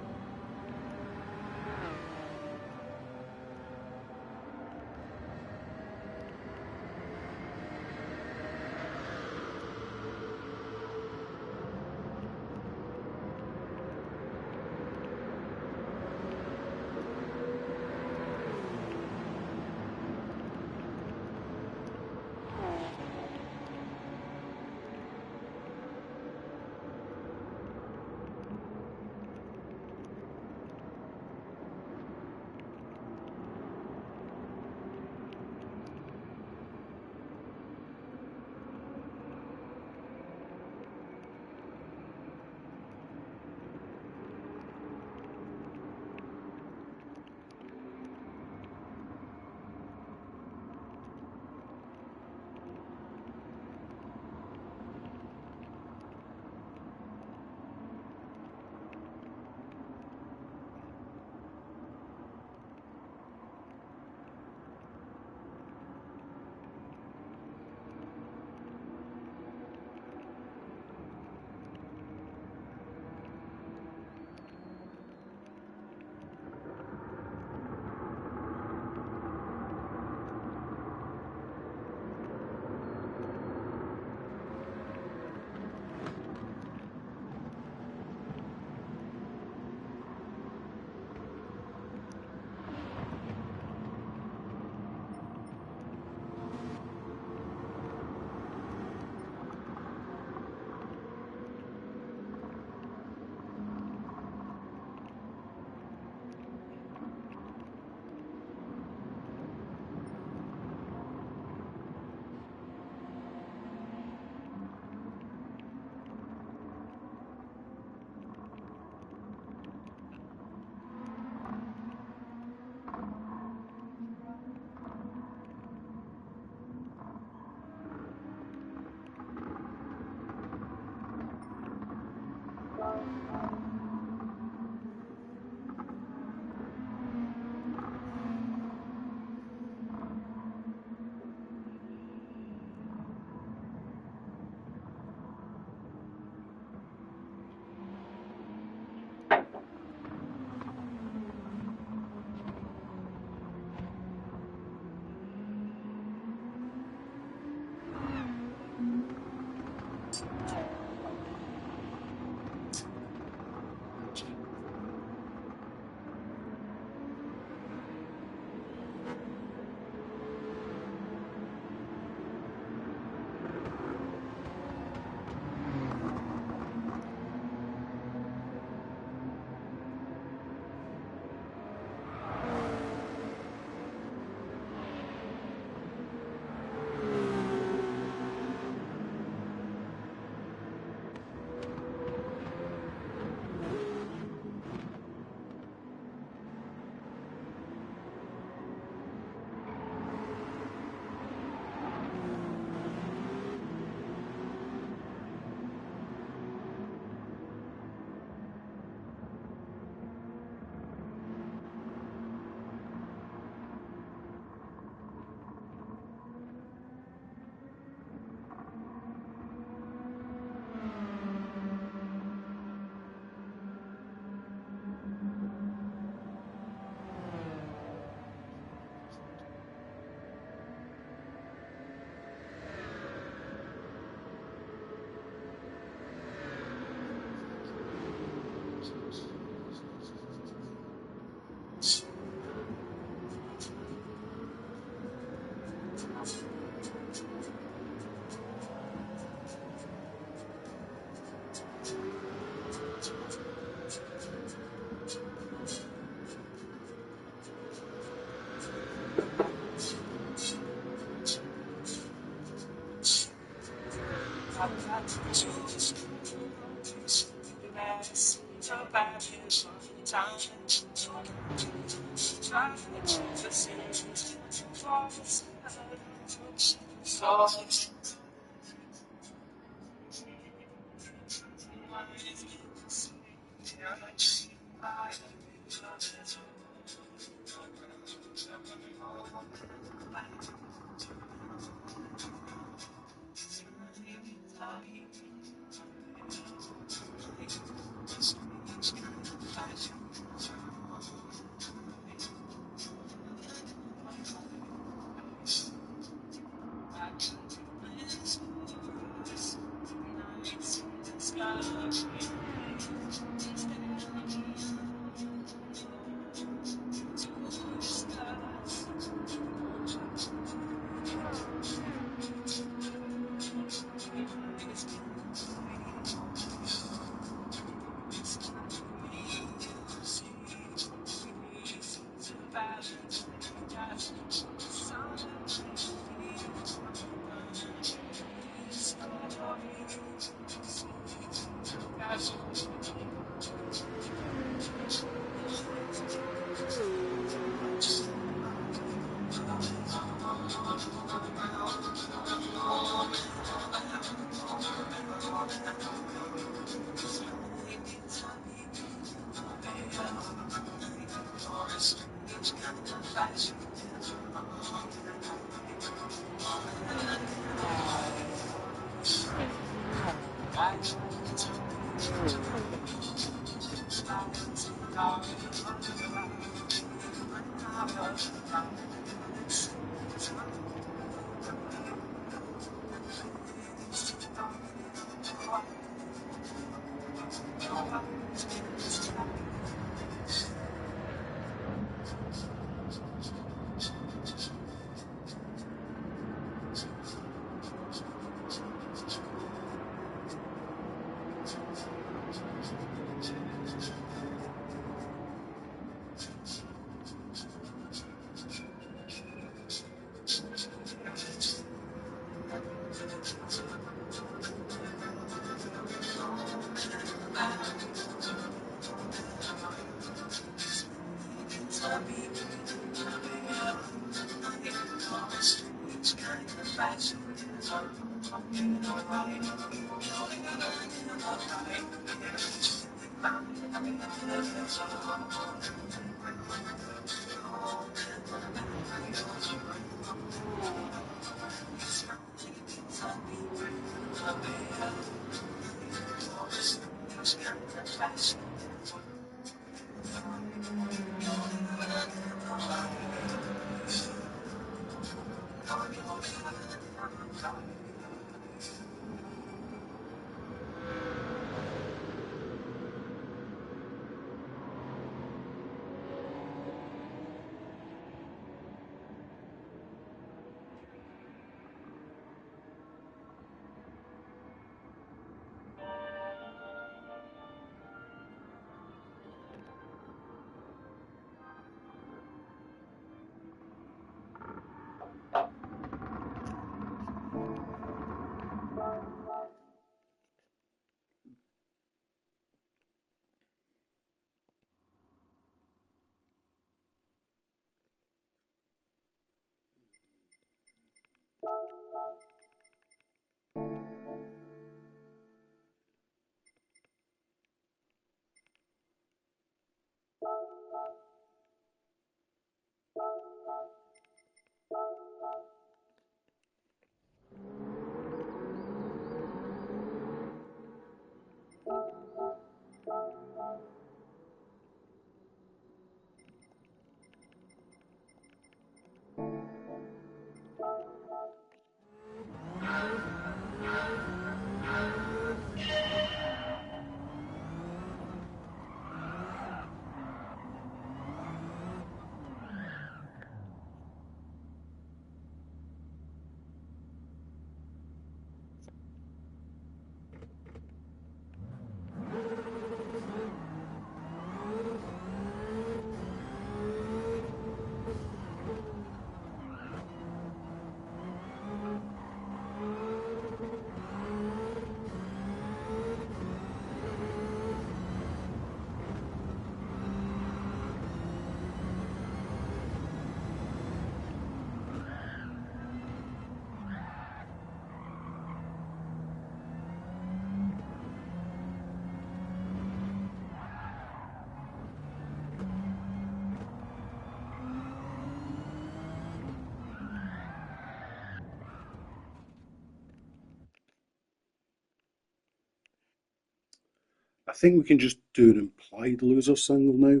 think we can just do an implied loser single now.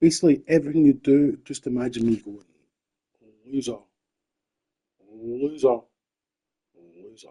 Basically, everything you do, just imagine me going, loser, loser, loser.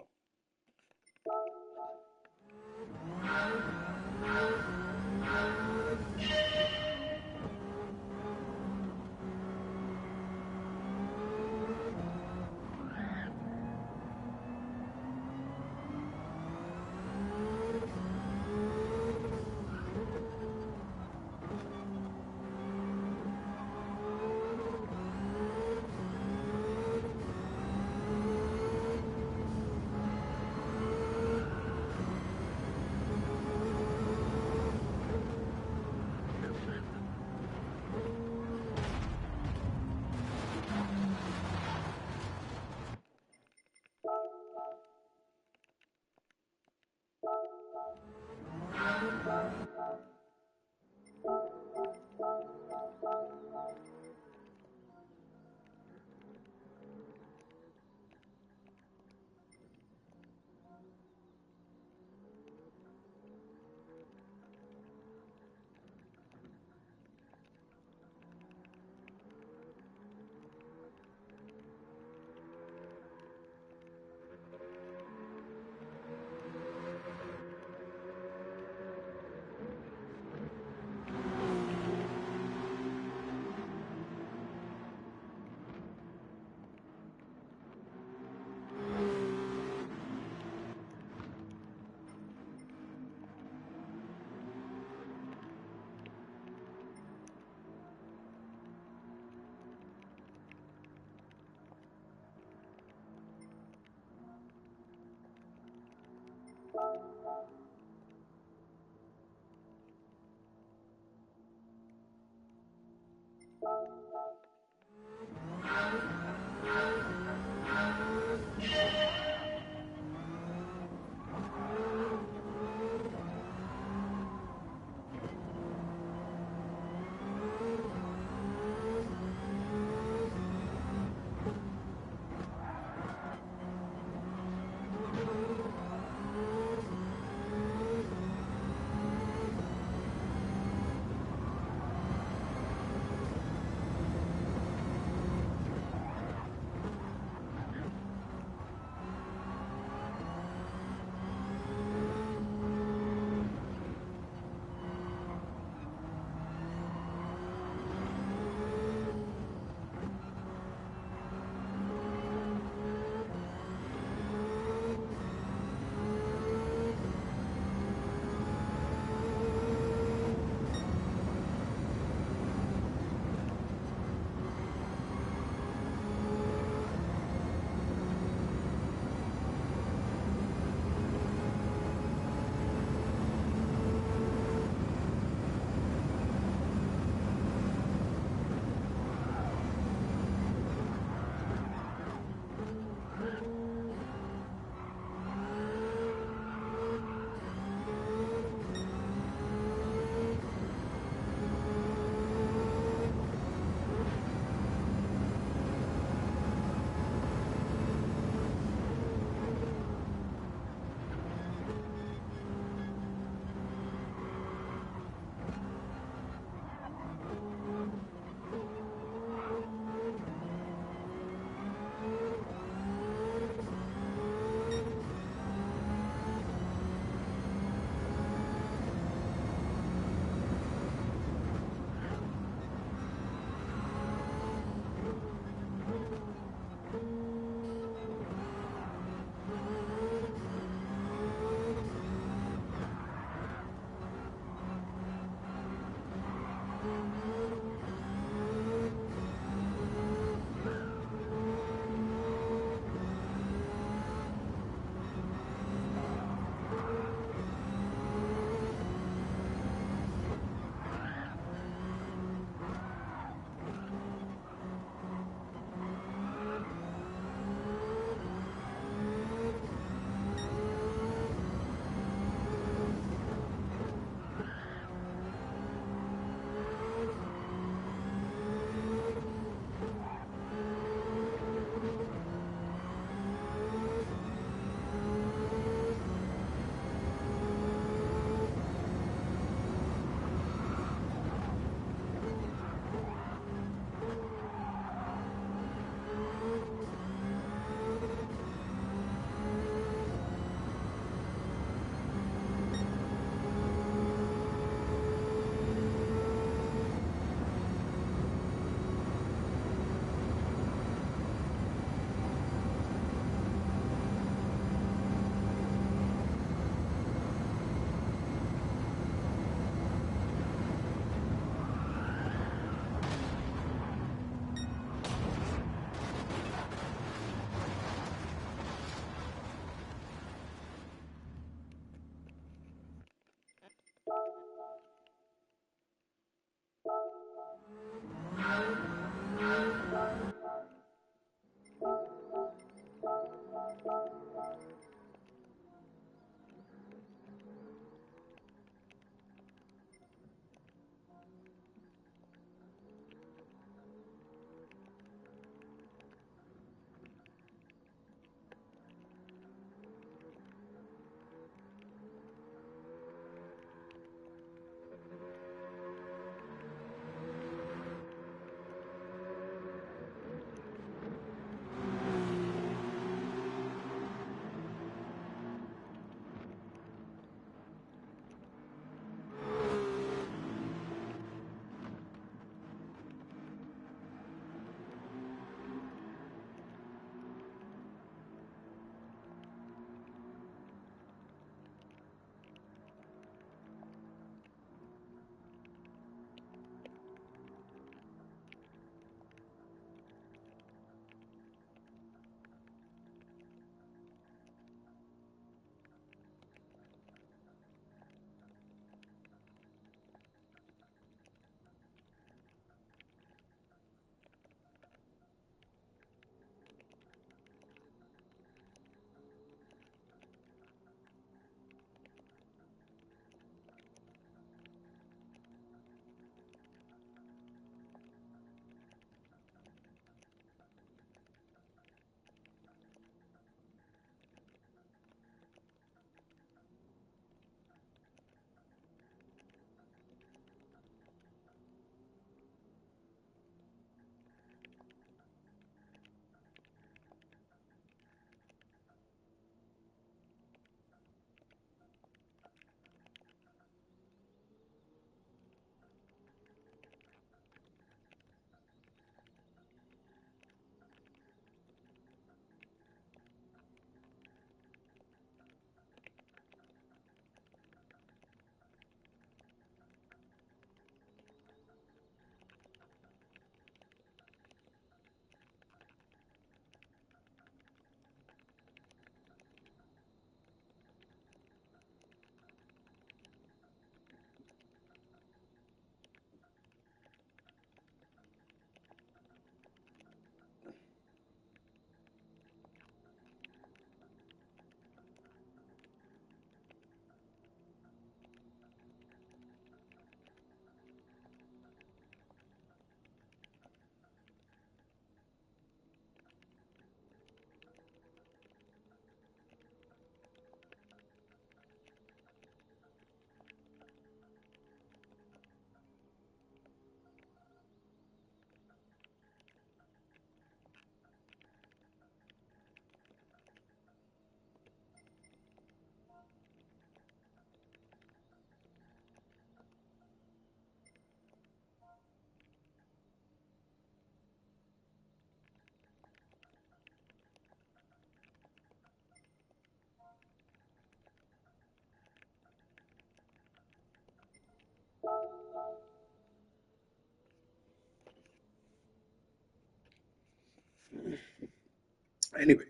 Anyway,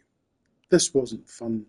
this wasn't fun.